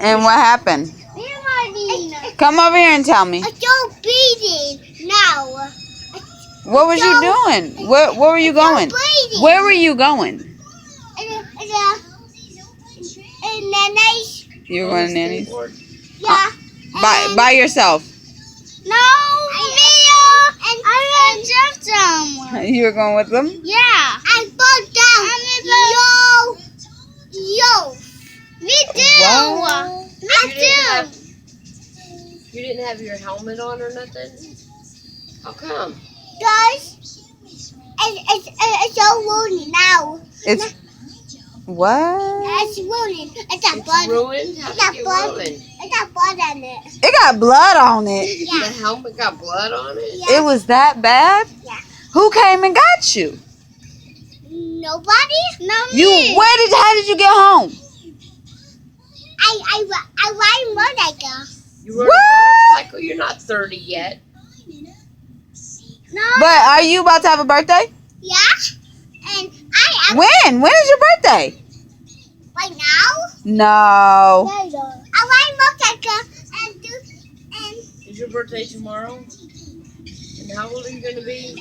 And what happened? Come over here and tell me. I don't bleeding now. What was you doing? Where were you going? Where were you going? And then You were going to Nanny's? yeah. By yourself? No, Leo. I want to jump down. You were going with them? Yeah. I fall down. Yo. Me too. What? Me too. You didn't have your helmet on or nothing? How come? Guys, it's so wounded now. It's what? It's wounded. It's got It's blood. ruined? How did it get ruined? It's got blood on it. It got blood on it. Yeah. The helmet got blood on it? Yeah. It was that bad? Yeah. Who came and got you? Nobody? No, me. How did you get home? I ride motorcycle. You rode a motorcycle? You're not 30 yet. No. But are you about to have a birthday? Yeah. And I am When? When is your birthday? right now. No. I ride motorcycle and Is your birthday tomorrow? And how old are you going to be?